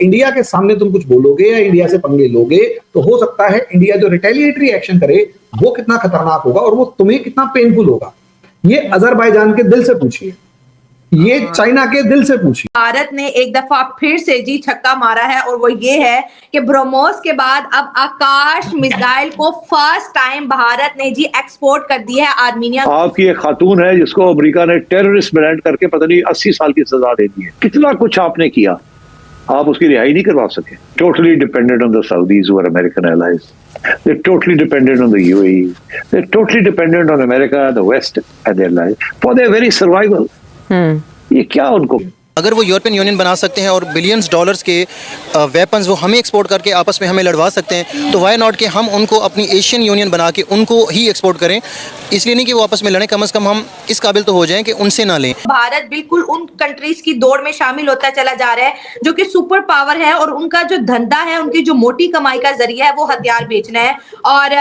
India के सामने तुम कुछ बोलोगे या इंडिया से पंगे लोगे तो हो सकता है इंडिया जो रिटेलिएटरी एक्शन करे वो कितना खतरनाक होगा और वो तुम्हें कितना पेनफुल होगा। ये अजरबैजान के दिल से पूछिए, ये चाइना के दिल से पूछिए। भारत ने एक दफा फिर से जी छक्का मारा है और वो ये है कि ब्रह्मोस के बाद अब आकाश मिसाइल को फर्स्ट टाइम भारत ने जी एक्सपोर्ट कर दी है आर्मीनिया। आपकी एक खातून है जिसको अमेरिका ने टेररिस्ट ब्रांड करके पता नहीं 80 साल की सजा दे दी है। कितना कुछ आपने किया, आप उसकी रिहाई नहीं करवा सके। Totally dependent on the Saudis who are American allies, they totally dependent on the UAE, they totally dependent on America, the West and their life for their very survival. ये क्या उनको, अगर वो यूरोपियन यूनियन बना सकते हैं और billions dollars के वेपन्स वो हमें एक्सपोर्ट करके आपस में हमें लड़वा सकते हैं, तो वाई नॉट कि हम उनको अपनी एशियन यूनियन बना के उनको ही एक्सपोर्ट करें। इसलिए नहीं कि वो आपस में लड़ें, कम से कम हम इस काबिल तो हो जाएं कि उनसे ना लें। भारत बिल्कुल उन कंट्रीज की दौड़ में शामिल होता चला जा रहा है जो कि सुपर पावर है और उनका जो धंधा है, उनकी जो मोटी कमाई का जरिया है वो हथियार बेचना है। और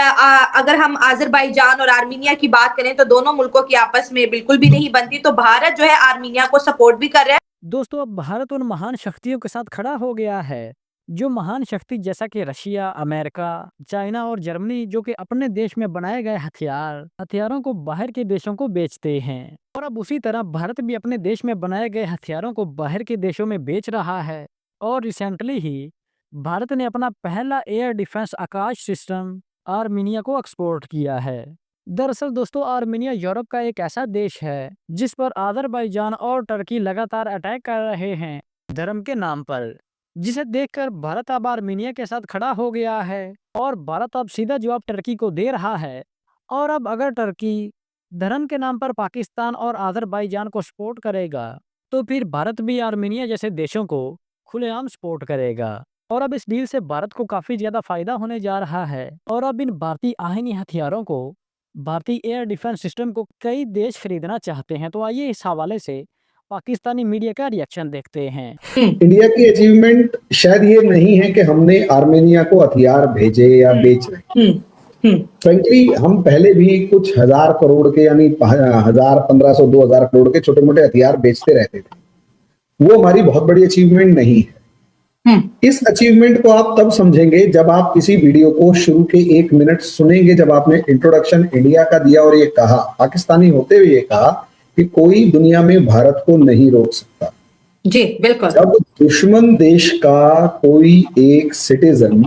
अगर हम अजरबैजान और आर्मीनिया की बात करें तो दोनों मुल्कों की आपस में बिल्कुल भी नहीं बनती, तो भारत जो है आर्मीनिया को सपोर्ट भी कर रहा है। दोस्तों, अब भारत उन महान शक्तियों के साथ खड़ा हो गया है जो महान शक्ति जैसा कि रशिया, अमेरिका, चाइना और जर्मनी जो कि अपने देश में बनाए गए हथियारों को बाहर के देशों को बेचते हैं। और अब उसी तरह भारत भी अपने देश में बनाए गए हथियारों को बाहर के देशों में बेच रहा है। और रिसेंटली ही भारत ने अपना पहला एयर डिफेंस आकाश सिस्टम आर्मीनिया को एक्सपोर्ट किया है। दरअसल दोस्तों, आर्मीनिया यूरोप का एक ऐसा देश है जिस पर अजरबैजान और टर्की लगातार अटैक कर रहे हैं धर्म के नाम पर, जिसे देखकर भारत अब आर्मीनिया के साथ खड़ा हो गया है और भारत अब सीधा जवाब टर्की को दे रहा है। और अब अगर टर्की धर्म के नाम पर पाकिस्तान और अजरबैजान को सपोर्ट करेगा तो फिर भारत भी आर्मीनिया जैसे देशों को खुलेआम सपोर्ट करेगा। और अब इस डील से भारत को काफी ज्यादा फायदा होने जा रहा है। और अब इन भारतीय आहीनी हथियारों को, भारतीय एयर डिफेंस सिस्टम को कई देश खरीदना चाहते हैं। तो आइए इस हवाले से पाकिस्तानी मीडिया का रिएक्शन देखते हैं। इंडिया की अचीवमेंट शायद ये नहीं है कि हमने आर्मेनिया को हथियार भेजे या बेच रहे। फ्रेंकली हम पहले भी कुछ 1000 करोड़ के यानी 1000, 1500, 2000 करोड़ के छोटे मोटे हथियार बेचते रहते थे। वो हमारी बहुत बड़ी अचीवमेंट नहीं है। इस अचीवमेंट को आप तब समझेंगे जब आप किसी वीडियो को शुरू के 1 मिनट सुनेंगे, जब आपने इंट्रोडक्शन इंडिया का दिया और ये कहा, पाकिस्तानी होते हुए ये कहा कि कोई दुनिया में भारत को नहीं रोक सकता। जी बिल्कुल। जब दुश्मन देश का कोई एक सिटीजन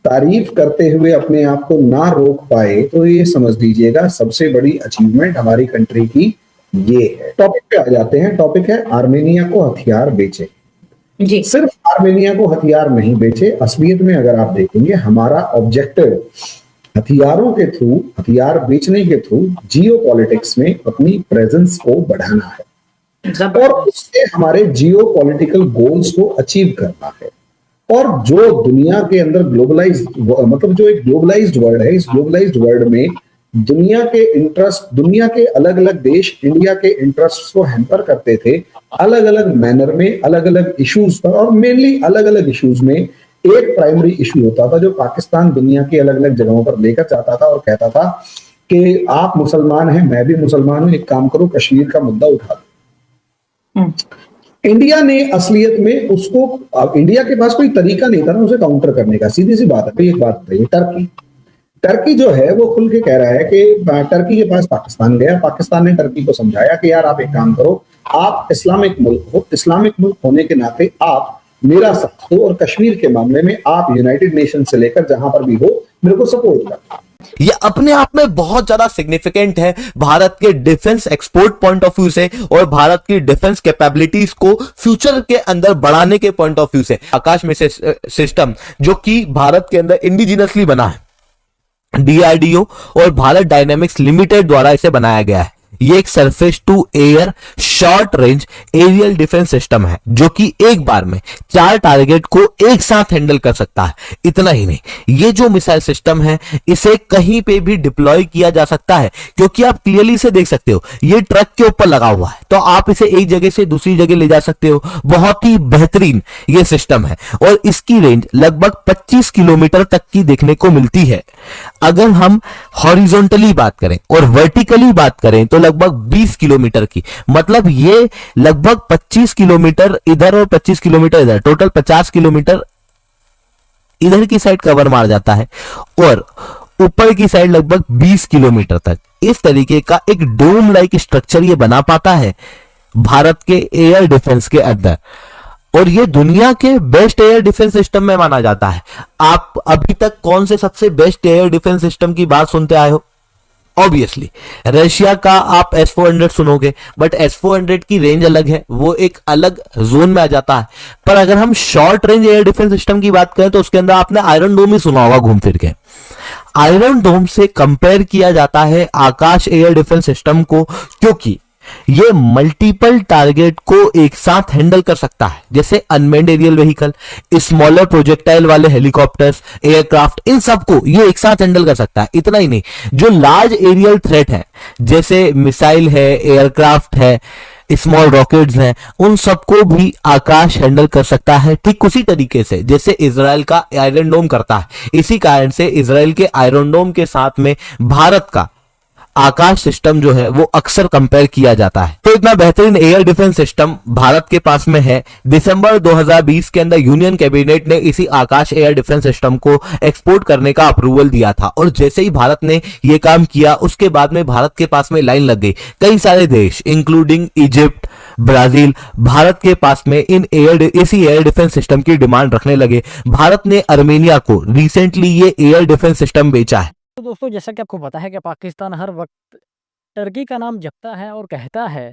तारीफ करते हुए अपने आप को ना रोक पाए तो ये समझ लीजिएगा सबसे बड़ी अचीवमेंट हमारी कंट्री की ये है। टॉपिक पे आ जाते हैं। टॉपिक है आर्मेनिया को हथियार बेचे। जी। सिर्फ आर्मेनिया को हथियार नहीं बेचे, असलियत में अगर आप देखेंगे हमारा ऑब्जेक्टिव हथियारों के थ्रू, हथियार बेचने के थ्रू जियो पॉलिटिक्स में अपनी प्रेजेंस को बढ़ाना है और उससे हमारे जियो पॉलिटिकल गोल्स को अचीव करना है। और जो दुनिया के अंदर ग्लोबलाइज, मतलब जो एक ग्लोबलाइज्ड वर्ल्ड है, इस ग्लोबलाइज्ड वर्ल्ड में दुनिया के इंटरेस्ट, दुनिया के अलग अलग देश इंडिया के इंटरेस्ट को हैम्पर करते थे अलग अलग मैनर में, अलग अलग इश्यूज पर। और मेनली अलग अलग इश्यूज में एक प्राइमरी इशू होता था जो पाकिस्तान दुनिया की अलग अलग जगहों पर लेकर जाता था और कहता था कि आप मुसलमान हैं, मैं भी मुसलमान हूं, एक काम करो कश्मीर का मुद्दा उठा दो। इंडिया ने असलियत में उसको, इंडिया के पास कोई तरीका नहीं था ना उसे काउंटर करने का। सीधी सी बात है। एक बात बताइए, टर्की जो है वो खुल के कह रहा है कि टर्की के पास पाकिस्तान गया, पाकिस्तान ने टर्की को समझाया कि यार आप एक काम करो, आप इस्लामिक मुल्क हो, इस्लामिक मुल्क होने के नाते आप मेरा साथ हो और कश्मीर के मामले में आप यूनाइटेड नेशन से लेकर जहां पर भी हो मेरे को सपोर्ट करना। ये अपने आप में बहुत ज्यादा सिग्निफिकेंट है भारत के defence export point of view से और भारत की डिफेंस कैपेबिलिटीज को फ्यूचर के अंदर बढ़ाने के पॉइंट ऑफ व्यू से। आकाश में सिस्टम जो कि भारत के अंदर इंडिजिनसली बना है, डीआरडीओ और भारत डायनेमिक्स लिमिटेड द्वारा इसे बनाया गया है। ये एक surface to air short range aerial defence system है जो कि एक बार में 4 टारगेट को एक साथ हैंडल कर सकता है। इतना ही नहीं, ये जो मिसाइल सिस्टम है इसे कहीं पे भी डिप्लॉय किया जा सकता है, क्योंकि आप क्लियरली से देख सकते हो ये ट्रक के ऊपर लगा हुआ है, तो आप इसे एक जगह से दूसरी जगह ले जा सकते हो। बहुत ही बेहतरीन ये सिस्टम है और इसकी रेंज लगभग 25 किलोमीटर तक की देखने को मिलती है। अगर हम हॉरिजॉन्टली बात करें और वर्टिकली बात करें तो लगभग 20 किलोमीटर की। मतलब ये लगभग 25 किलोमीटर इधर और 25 किलोमीटर इधर, टोटल 50 किलोमीटर इधर की साइड कवर मार जाता है और ऊपर की साइड लगभग 20 किलोमीटर तक। इस तरीके का एक डोम लाइक स्ट्रक्चर ये बना पाता है भारत के एयर डिफेंस के अंदर, और ये दुनिया के बेस्ट एयर डिफेंस सिस्टम में माना जाता है। आप अभी तक कौन से सबसे बेस्ट एयर डिफेंस सिस्टम की बात सुनते आए हो? ऑब्वियसली रशिया का आप S-400 सुनोगे, बट S-400 की रेंज अलग है, वो एक अलग जोन में आ जाता है। पर अगर हम short range air defence system की बात करें तो उसके अंदर आपने आयरन डोम ही सुना होगा घूम फिर के। आयरन डोम से कंपेयर किया जाता है आकाश एयर डिफेंस सिस्टम को, क्योंकि ये मल्टीपल टारगेट को एक साथ हैंडल कर सकता है, जैसे unmanned aerial vehicle, smaller projectile वाले हेलीकॉप्टर्स, एयरक्राफ्ट, इन सबको ये एक साथ हैंडल कर सकता है। इतना ही नहीं, जो लार्ज एरियल थ्रेट है जैसे मिसाइल है, एयरक्राफ्ट है, स्मॉल रॉकेट्स हैं, उन सबको भी आकाश हैंडल कर सकता है, ठीक उसी तरीके से जैसे इजराइल का आयरन डोम करता है। इसी कारण से इजराइल के आयरन डोम के साथ में भारत का आकाश सिस्टम जो है वो अक्सर कंपेयर किया जाता है। तो इतना बेहतरीन एयर डिफेंस सिस्टम भारत के पास में है। दिसंबर 2020 के अंदर यूनियन कैबिनेट ने इसी आकाश एयर डिफेंस सिस्टम को एक्सपोर्ट करने का अप्रूवल दिया था, और जैसे ही भारत ने यह काम किया उसके बाद में भारत के पास में लाइन लग गई। कई सारे देश इंक्लूडिंग इजिप्ट, ब्राजील भारत के पास में इसी एयर डिफेंस सिस्टम की डिमांड रखने लगे। भारत ने अर्मेनिया को रिसेंटली ये एयर डिफेंस सिस्टम बेचा है। तो दोस्तों, जैसा कि आपको पता है कि पाकिस्तान हर वक्त टर्की का नाम जपता है और कहता है